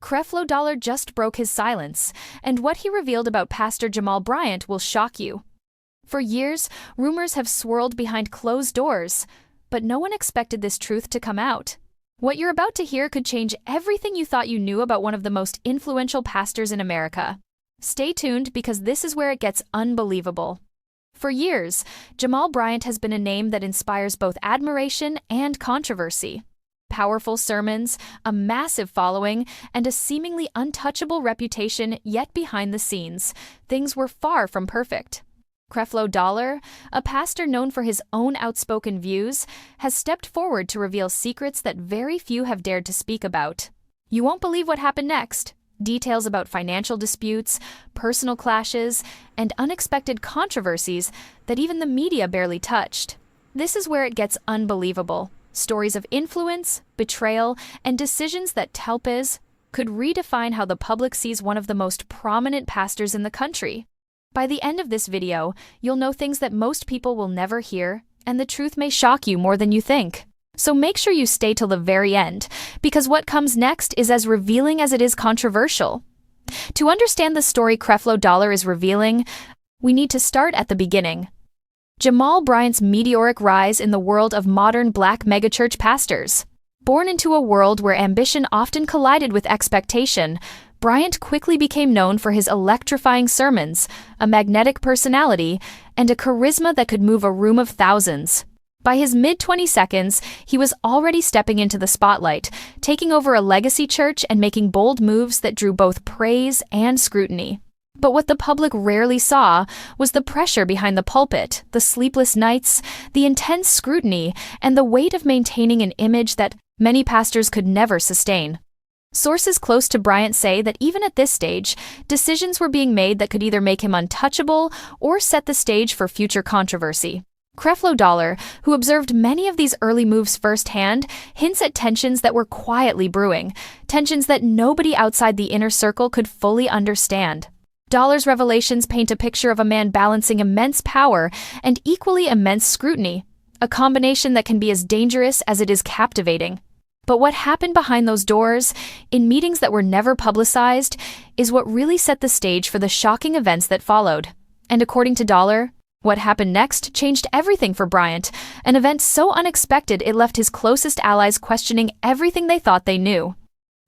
Creflo Dollar just broke his silence, and what he revealed about Pastor Jamal Bryant will shock you. For years, rumors have swirled behind closed doors, but no one expected this truth to come out. What you're about to hear could change everything you thought you knew about one of the most influential pastors in America. Stay tuned because this is where it gets unbelievable. For years, Jamal Bryant has been a name that inspires both admiration and controversy. Powerful sermons, a massive following, and a seemingly untouchable reputation, yet behind the scenes, things were far from perfect. Creflo Dollar, a pastor known for his own outspoken views, has stepped forward to reveal secrets that very few have dared to speak about. You won't believe what happened next. Details about financial disputes, personal clashes, and unexpected controversies that even the media barely touched. This is where it gets unbelievable. Stories of influence, betrayal, and decisions that could redefine how the public sees one of the most prominent pastors in the country. By the end of this video, you'll know things that most people will never hear, and the truth may shock you more than you think. So make sure you stay till the very end, because what comes next is as revealing as it is controversial. To understand the story Creflo Dollar is revealing, we need to start at the beginning. Jamal Bryant's meteoric rise in the world of modern black megachurch pastors. Born into a world where ambition often collided with expectation, Bryant quickly became known for his electrifying sermons, a magnetic personality, and a charisma that could move a room of thousands. By his mid-20s, he was already stepping into the spotlight, taking over a legacy church and making bold moves that drew both praise and scrutiny. But what the public rarely saw was the pressure behind the pulpit, the sleepless nights, the intense scrutiny, and the weight of maintaining an image that many pastors could never sustain. Sources close to Bryant say that even at this stage, decisions were being made that could either make him untouchable or set the stage for future controversy. Creflo Dollar, who observed many of these early moves firsthand, hints at tensions that were quietly brewing, tensions that nobody outside the inner circle could fully understand. Dollar's revelations paint a picture of a man balancing immense power and equally immense scrutiny, a combination that can be as dangerous as it is captivating. But what happened behind those doors, in meetings that were never publicized, is what really set the stage for the shocking events that followed. And according to Dollar, what happened next changed everything for Bryant, an event so unexpected it left his closest allies questioning everything they thought they knew.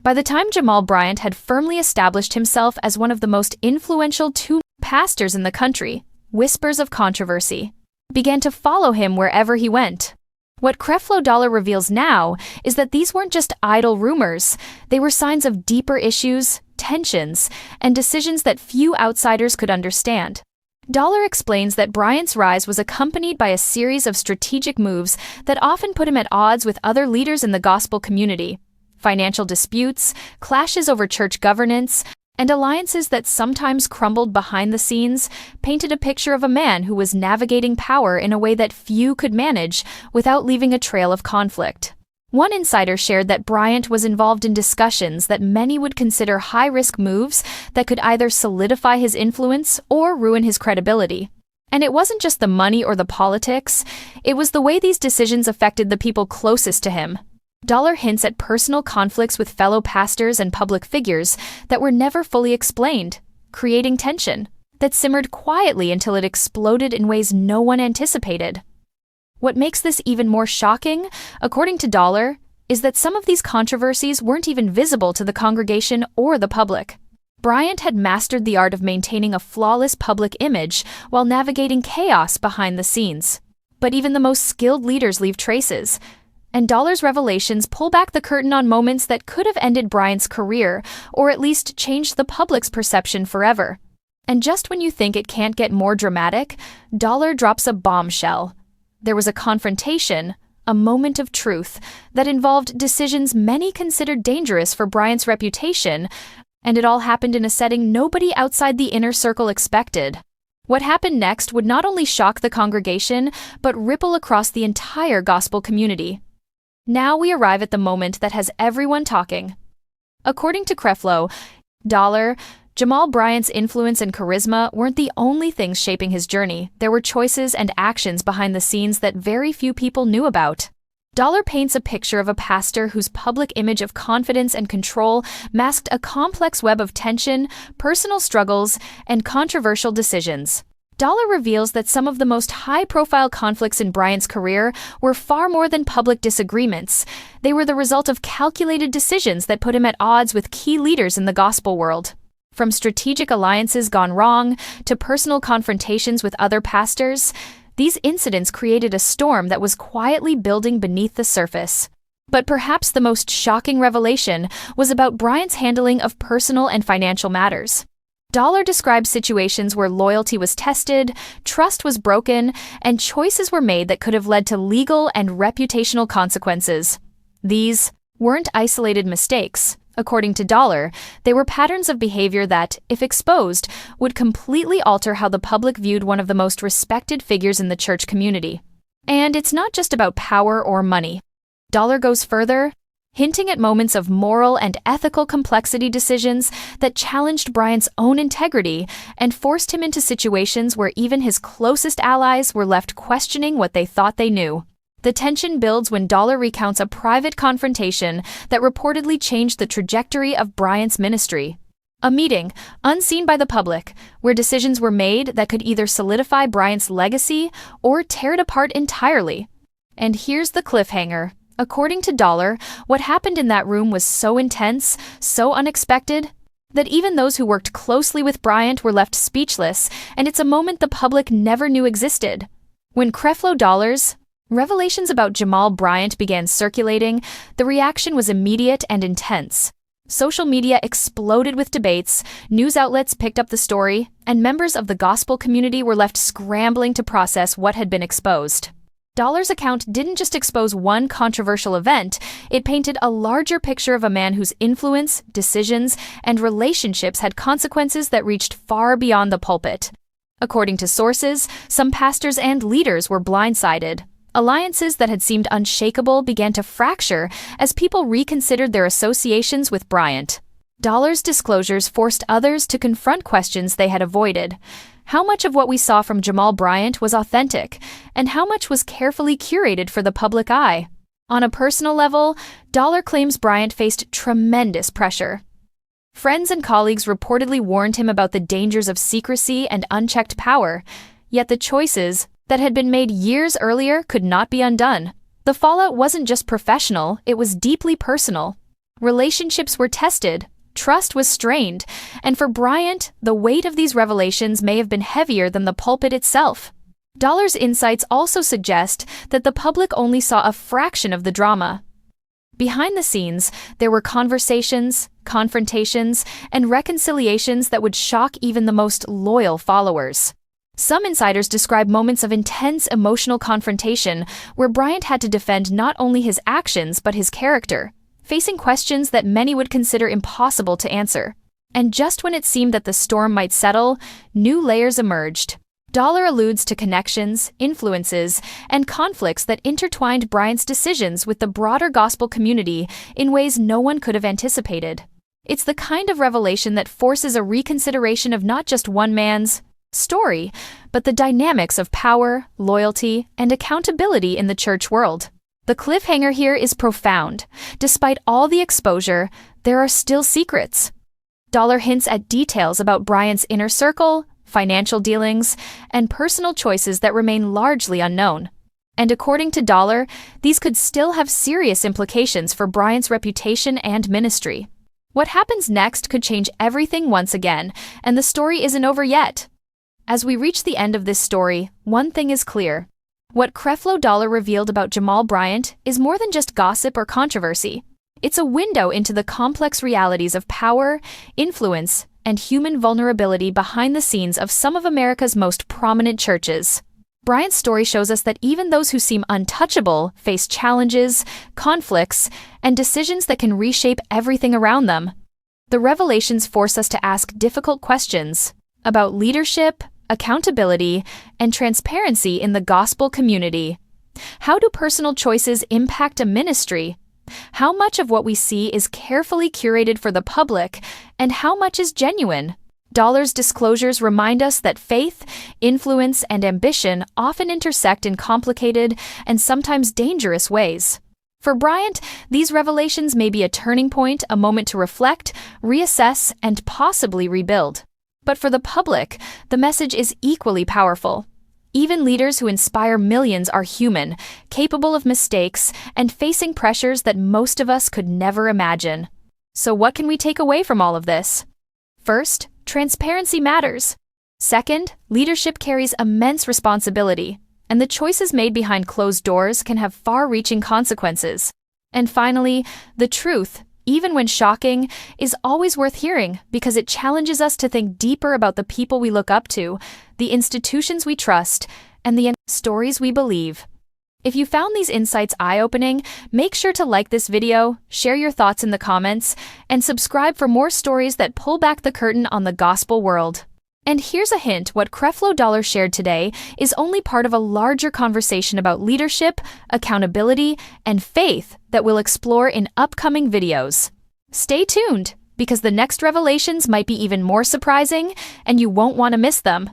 By the time Jamal Bryant had firmly established himself as one of the most influential pastors in the country, whispers of controversy began to follow him wherever he went. What Creflo Dollar reveals now is that these weren't just idle rumors, they were signs of deeper issues, tensions, and decisions that few outsiders could understand. Dollar explains that Bryant's rise was accompanied by a series of strategic moves that often put him at odds with other leaders in the gospel community. Financial disputes, clashes over church governance, and alliances that sometimes crumbled behind the scenes painted a picture of a man who was navigating power in a way that few could manage without leaving a trail of conflict. One insider shared that Bryant was involved in discussions that many would consider high-risk moves that could either solidify his influence or ruin his credibility. And it wasn't just the money or the politics, it was the way these decisions affected the people closest to him. Dollar hints at personal conflicts with fellow pastors and public figures that were never fully explained, creating tension that simmered quietly until it exploded in ways no one anticipated. What makes this even more shocking, according to Dollar, is that some of these controversies weren't even visible to the congregation or the public. Bryant had mastered the art of maintaining a flawless public image while navigating chaos behind the scenes. But even the most skilled leaders leave traces, and Dollar's revelations pull back the curtain on moments that could have ended Bryant's career, or at least changed the public's perception forever. And just when you think it can't get more dramatic, Dollar drops a bombshell. There was a confrontation, a moment of truth, that involved decisions many considered dangerous for Bryant's reputation, and it all happened in a setting nobody outside the inner circle expected. What happened next would not only shock the congregation, but ripple across the entire gospel community. Now we arrive at the moment that has everyone talking. According to Creflo Dollar, Jamal Bryant's influence and charisma weren't the only things shaping his journey. There were choices and actions behind the scenes that very few people knew about. Dollar paints a picture of a pastor whose public image of confidence and control masked a complex web of tension, personal struggles, and controversial decisions. Dollar reveals that some of the most high-profile conflicts in Bryant's career were far more than public disagreements. They were the result of calculated decisions that put him at odds with key leaders in the gospel world. From strategic alliances gone wrong to personal confrontations with other pastors, these incidents created a storm that was quietly building beneath the surface. But perhaps the most shocking revelation was about Bryant's handling of personal and financial matters. Dollar describes situations where loyalty was tested, trust was broken, and choices were made that could have led to legal and reputational consequences. These weren't isolated mistakes. According to Dollar, they were patterns of behavior that, if exposed, would completely alter how the public viewed one of the most respected figures in the church community. And it's not just about power or money. Dollar goes further, hinting at moments of moral and ethical complexity decisions that challenged Bryant's own integrity and forced him into situations where even his closest allies were left questioning what they thought they knew. The tension builds when Dollar recounts a private confrontation that reportedly changed the trajectory of Bryant's ministry. A meeting, unseen by the public, where decisions were made that could either solidify Bryant's legacy or tear it apart entirely. And here's the cliffhanger. According to Dollar, what happened in that room was so intense, so unexpected, that even those who worked closely with Bryant were left speechless, and it's a moment the public never knew existed. When Creflo Dollar's revelations about Jamal Bryant began circulating, the reaction was immediate and intense. Social media exploded with debates, news outlets picked up the story, and members of the gospel community were left scrambling to process what had been exposed. Dollar's account didn't just expose one controversial event, it painted a larger picture of a man whose influence, decisions, and relationships had consequences that reached far beyond the pulpit. According to sources, some pastors and leaders were blindsided. Alliances that had seemed unshakable began to fracture as people reconsidered their associations with Bryant. Dollar's disclosures forced others to confront questions they had avoided. How much of what we saw from Jamal Bryant was authentic, and how much was carefully curated for the public eye? On a personal level, Dollar claims Bryant faced tremendous pressure. Friends and colleagues reportedly warned him about the dangers of secrecy and unchecked power, yet the choices that had been made years earlier could not be undone. The fallout wasn't just professional, it was deeply personal. Relationships were tested, trust was strained, and for Bryant, the weight of these revelations may have been heavier than the pulpit itself. Dollar's insights also suggest that the public only saw a fraction of the drama. Behind the scenes, there were conversations, confrontations, and reconciliations that would shock even the most loyal followers. Some insiders describe moments of intense emotional confrontation where Bryant had to defend not only his actions but his character, facing questions that many would consider impossible to answer. And just when it seemed that the storm might settle, new layers emerged. Dollar alludes to connections, influences, and conflicts that intertwined Bryant's decisions with the broader gospel community in ways no one could have anticipated. It's the kind of revelation that forces a reconsideration of not just one man's story, but the dynamics of power, loyalty, and accountability in the church world. The cliffhanger here is profound. Despite all the exposure, there are still secrets. Dollar hints at details about Bryant's inner circle, financial dealings, and personal choices that remain largely unknown. And according to Dollar, these could still have serious implications for Bryant's reputation and ministry. What happens next could change everything once again, and the story isn't over yet. As we reach the end of this story, one thing is clear. What Creflo Dollar revealed about Jamal Bryant is more than just gossip or controversy. It's a window into the complex realities of power, influence, and human vulnerability behind the scenes of some of America's most prominent churches. Bryant's story shows us that even those who seem untouchable face challenges, conflicts, and decisions that can reshape everything around them. The revelations force us to ask difficult questions about leadership, accountability, and transparency in the gospel community. How do personal choices impact a ministry? How much of what we see is carefully curated for the public, and how much is genuine? Dollar's disclosures remind us that faith, influence, and ambition often intersect in complicated and sometimes dangerous ways. For Bryant, these revelations may be a turning point, a moment to reflect, reassess, and possibly rebuild. But for the public, the message is equally powerful. Even leaders who inspire millions are human, capable of mistakes, and facing pressures that most of us could never imagine. So what can we take away from all of this? First, transparency matters. Second, leadership carries immense responsibility, and the choices made behind closed doors can have far-reaching consequences. And finally, the truth, even when shocking, is always worth hearing because it challenges us to think deeper about the people we look up to, the institutions we trust, and the stories we believe. If you found these insights eye-opening, make sure to like this video, share your thoughts in the comments, and subscribe for more stories that pull back the curtain on the gospel world. And here's a hint: what Creflo Dollar shared today is only part of a larger conversation about leadership, accountability, and faith that we'll explore in upcoming videos. Stay tuned, because the next revelations might be even more surprising, and you won't want to miss them.